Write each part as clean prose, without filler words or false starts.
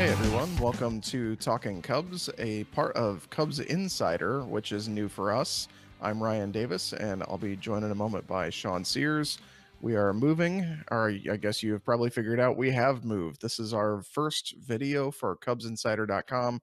Hey everyone, welcome to Talking Cubs, a part of Cubs Insider, which is new for us. I'm Ryan Davis, and I'll be joined in a moment by Sean Sears. We are moving, or I guess you have probably figured out we have moved. This is our first video for CubsInsider.com.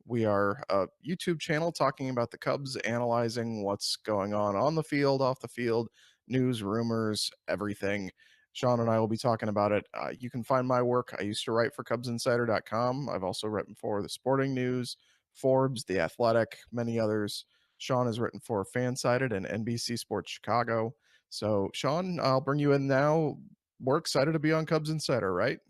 We are a YouTube channel talking about the Cubs, analyzing what's going on the field, off the field, news, rumors, everything. Sean and I will be talking about it. You can find my work. I used to write for CubsInsider.com. I've also written for The Sporting News, Forbes, The Athletic, many others. Sean has written for Fansided and NBC Sports Chicago. So, Sean, I'll bring you in now. We're excited to be on Cubs Insider, right?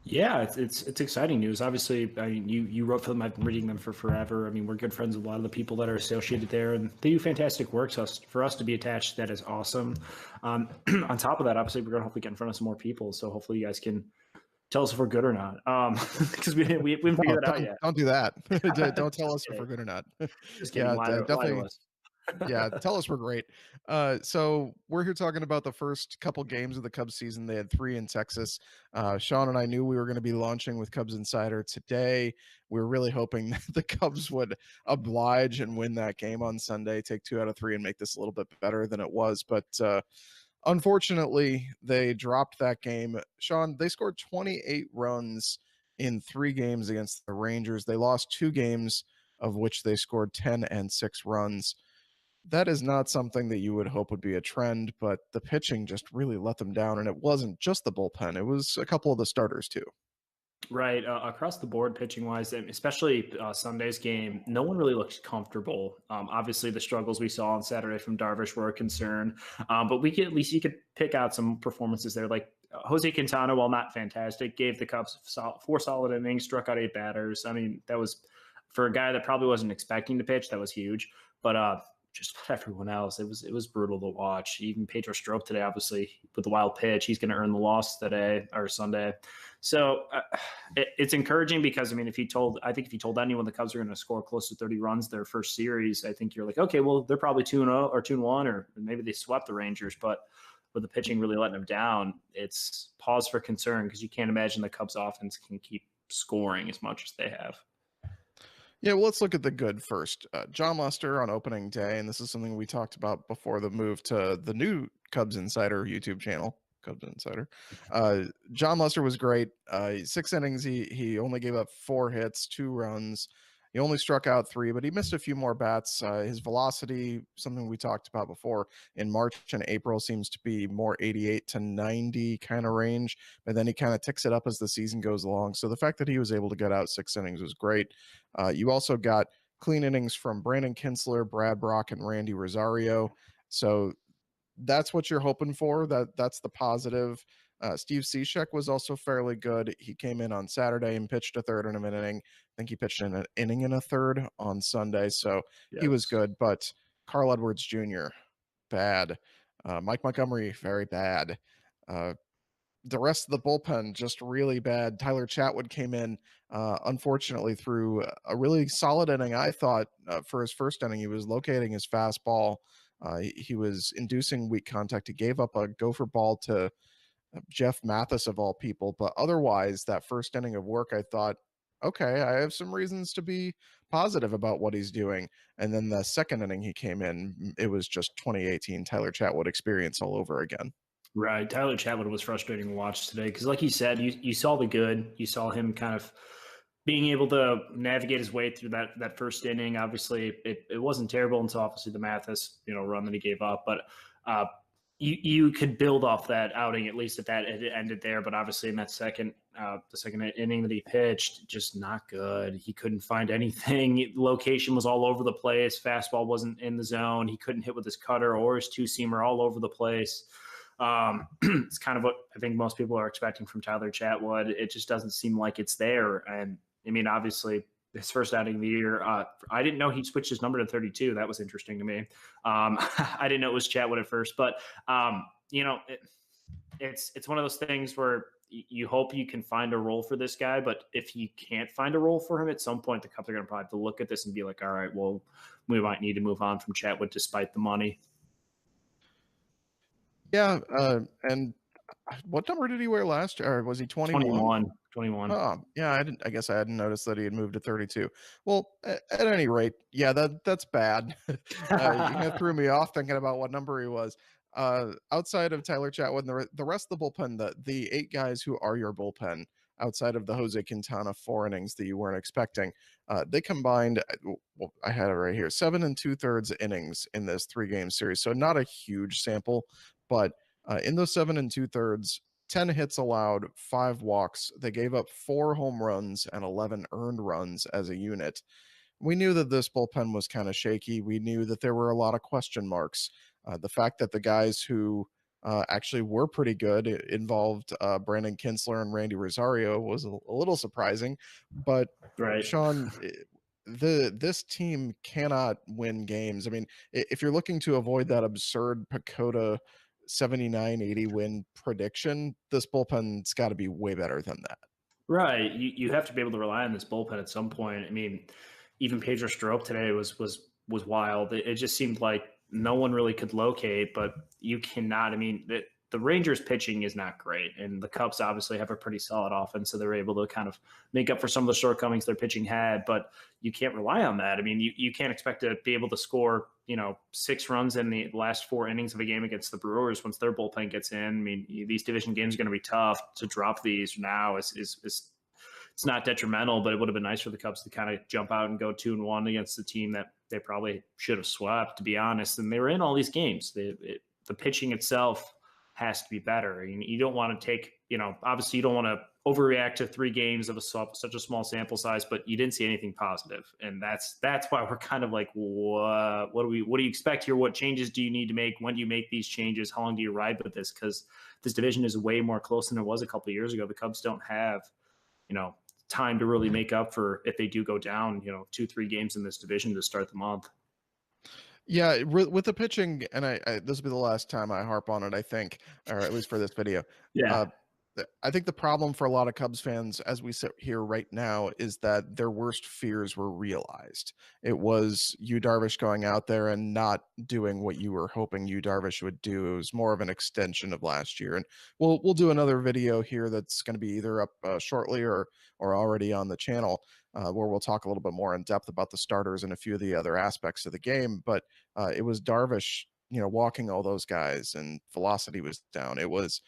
Yeah, it's exciting news. Obviously, I mean, you wrote for them. I've been reading them for forever. I mean, we're good friends with a lot of the people that are associated there, and they do fantastic work. So for us to be attached, that is awesome. On top of that, obviously, we're going to hopefully get in front of some more people. So hopefully, you guys can tell us if we're good or not. Because we haven't figured that out yet. Don't do that. Don't tell us if we're good or not. Just kidding. Yeah, Lie to us. Yeah, tell us we're great. So we're here talking about the first couple games of the Cubs season. They had 3 in Texas. Sean and I knew we were going to be launching with Cubs Insider today. We were really hoping that the Cubs would oblige and win that game on Sunday, take 2 out of 3 and make this a little bit better than it was. But unfortunately, they dropped that game. Sean, they scored 28 runs in 3 games against the Rangers. They lost 2 games, of which they scored 10 and 6 runs. That is not something that you would hope would be a trend, but the pitching just really let them down. And it wasn't just the bullpen, it was a couple of the starters too. Right. Across the board, pitching wise, especially Sunday's game, no one really looked comfortable. Obviously, the struggles we saw on Saturday from Darvish were a concern, but you could pick out some performances there. Like Jose Quintana, while not fantastic, gave the Cubs 4 solid innings, struck out 8 batters. I mean, that was for a guy that probably wasn't expecting to pitch. That was huge. But just about everyone else, it was brutal to watch. Even Pedro Strop today, obviously with the wild pitch, he's going to earn the loss today or Sunday. So it's encouraging because I mean, if you told anyone the Cubs are going to score close to 30 runs their first series, I think you're like, okay, well they're probably 2-0 or 2-1, or maybe they swept the Rangers. But with the pitching really letting them down, it's pause for concern because you can't imagine the Cubs offense can keep scoring as much as they have. Yeah, well, let's look at the good first. John Lester on opening day, and this is something we talked about before the move to the new Cubs Insider YouTube channel, Cubs Insider. John Lester was great. 6 innings, he only gave up 4 hits, 2 runs. He only struck out 3, but he missed a few more bats. His velocity, something we talked about before, in March and April seems to be more 88 to 90 kind of range, but then he kind of ticks it up as the season goes along. So the fact that he was able to get out 6 innings was great. You also got clean innings from Brandon Kinsler, Brad Brock, and Randy Rosario. So that's what you're hoping for. That's the positive. Steve Cishek was also fairly good. He came in on Saturday and pitched a third and an inning. I think he pitched an inning and a third on Sunday, so yes, he was good. But Carl Edwards Jr., bad. Mike Montgomery, very bad. The rest of the bullpen, just really bad. Tyler Chatwood came in, unfortunately, through a really solid inning, I thought, for his first inning. He was locating his fastball. He was inducing weak contact. He gave up a gopher ball to Jeff Mathis of all people. But otherwise, that first inning of work, I thought, okay, I have some reasons to be positive about what he's doing. And then the second inning he came in, it was just 2018 Tyler Chatwood experience all over again. Right. Tyler Chatwood was frustrating to watch today because, like you said, you saw the good. You saw him kind of being able to navigate his way through that first inning. Obviously, it wasn't terrible until obviously the Mathis run that he gave up. But you could build off that outing, at least if that it ended there. But obviously in that the second inning that he pitched, just not good. He couldn't find anything. Location was all over the place. Fastball wasn't in the zone. He couldn't hit with his cutter or his 2-seamer, all over the place. It's kind of what I think most people are expecting from Tyler Chatwood. It just doesn't seem like it's there. And I mean, obviously, his first outing of the year, I didn't know he switched his number to 32. That was interesting to me. I didn't know it was Chatwood at first, but it's one of those things where you hope you can find a role for this guy, but if you can't find a role for him at some point, the Cubs are going to probably have to look at this and be like, all right, well, we might need to move on from Chatwood despite the money. Yeah, and what number did he wear last year? Or was he 21? 21. Oh, yeah, I guess I hadn't noticed that he had moved to 32. Well, at any rate, yeah, that's bad. You kinda threw me off thinking about what number he was. Outside of Tyler Chatwood and the rest of the bullpen, the 8 guys who are your bullpen, outside of the Jose Quintana 4 innings that you weren't expecting, they combined, well, I had it right here, 7 and 2/3 innings in this 3-game series, so not a huge sample, but, in those 7 and 2/3, 10 hits allowed, 5 walks. They gave up 4 home runs and 11 earned runs as a unit. We knew that this bullpen was kind of shaky. We knew that there were a lot of question marks. The fact that the guys who actually were pretty good involved Brandon Kinsler and Randy Rosario was a little surprising. But Right. Sean, this team cannot win games. I mean, if you're looking to avoid that absurd Pacoda 79-80 win prediction, this bullpen's got to be way better than that. Right. You have to be able to rely on this bullpen at some point. I mean, even Pedro Strop today was wild. It just seemed like no one really could locate, but you cannot. I mean, the Rangers pitching is not great, and the Cubs obviously have a pretty solid offense, so they're able to kind of make up for some of the shortcomings their pitching had. But you can't rely on that. I mean, you can't expect to be able to score 6 runs in the last 4 innings of a game against the Brewers once their bullpen gets in. I mean, these division games are going to be tough. To drop these now is it's not detrimental, but it would have been nice for the Cubs to kind of jump out and go 2-1 against the team that they probably should have swept, to be honest. And they were in all these games. The pitching itself has to be better. You don't want to take, obviously you don't want to overreact to 3 games of such a small sample size, but you didn't see anything positive. And that's why we're kind of like, what do you expect here? What changes do you need to make? When do you make these changes? How long do you ride with this? Because this division is way more close than it was a couple of years ago. The Cubs don't have, time to really make up for if they do go down, 2-3 games in this division to start the month. Yeah, with the pitching, and this will be the last time I harp on it, I think, or at least for this video. Yeah. I think the problem for a lot of Cubs fans as we sit here right now is that their worst fears were realized. It was Yu Darvish going out there and not doing what you were hoping Yu Darvish would do. It was more of an extension of last year, and we'll do another video here that's going to be either up shortly or already on the channel, where we'll talk a little bit more in depth about the starters and a few of the other aspects of the game. But it was Darvish, walking all those guys, and velocity was down. It was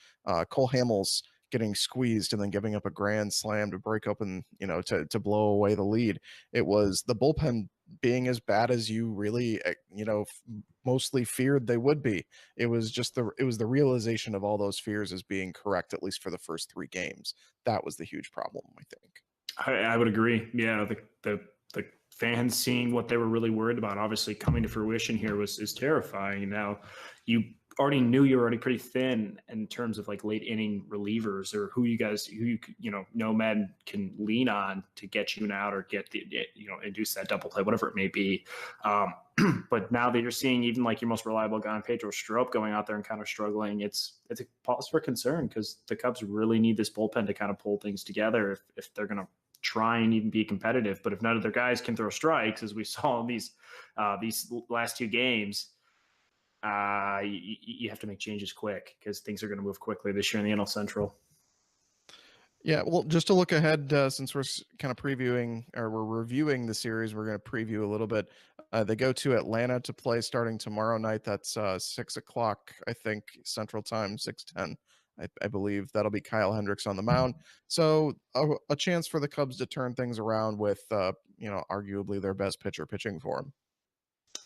Cole Hamels getting squeezed and then giving up a grand slam to break open, to blow away the lead. It was the bullpen being as bad as you really, mostly feared they would be. It was the realization of all those fears as being correct, at least for the first 3 games. That was the huge problem, I think. I would agree. Yeah, the fans seeing what they were really worried about, obviously coming to fruition here is terrifying. Now, you already knew you were already pretty thin in terms of like late inning relievers or who Nomad can lean on to get you out or get induce that double play, whatever it may be. But now that you're seeing even like your most reliable guy, Pedro Strop, going out there and kind of struggling, it's a pause for concern because the Cubs really need this bullpen to kind of pull things together if they're going to try and even be competitive. But if none of their guys can throw strikes, as we saw in these last 2 games, you have to make changes quick because things are going to move quickly this year in the NL Central. Yeah, well, just to look ahead, since we're kind of previewing or we're reviewing the series, we're going to preview a little bit. They go to Atlanta to play starting tomorrow night. That's 6 o'clock, I think, Central Time, 6:10. I believe that'll be Kyle Hendricks on the mound. So a chance for the Cubs to turn things around with, arguably their best pitcher pitching for them.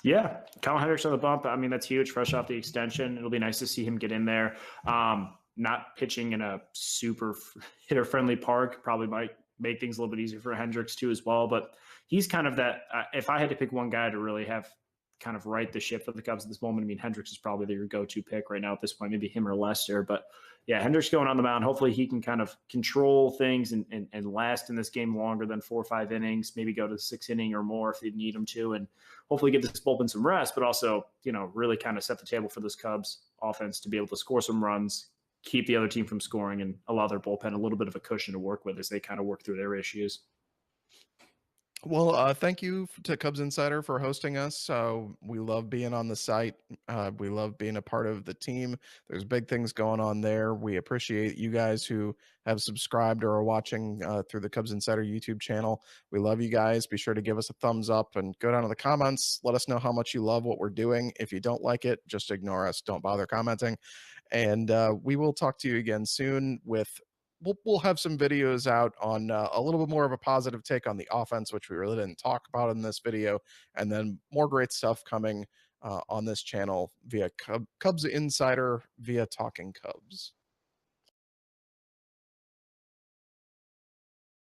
Yeah, Kyle Hendricks on the bump. I mean, that's huge. Fresh off the extension, it'll be nice to see him get in there. Not pitching in a super hitter-friendly park probably might make things a little bit easier for Hendricks too as well. But he's kind of that. If I had to pick one guy to really have kind of right the ship for the Cubs at this moment, I mean, Hendricks is probably their go-to pick right now at this point. Maybe him or Lester, but yeah, Hendricks going on the mound. Hopefully, he can kind of control things and last in this game longer than 4 or 5 innings. Maybe go to the 6th inning or more if they need him to, and hopefully get this bullpen some rest. But also, really kind of set the table for this Cubs offense to be able to score some runs, keep the other team from scoring, and allow their bullpen a little bit of a cushion to work with as they kind of work through their issues. Well, thank you to Cubs Insider for hosting us. We love being on the site. We love being a part of the team. There's big things going on there. We appreciate you guys who have subscribed or are watching through the Cubs Insider YouTube channel. We love you guys. Be sure to give us a thumbs up and go down to the comments. Let us know how much you love what we're doing. If you don't like it, just ignore us. Don't bother commenting. And we will talk to you again soon with we'll have some videos out on a little bit more of a positive take on the offense, which we really didn't talk about in this video, and then more great stuff coming on this channel via Cubs Insider via Talking Cubs.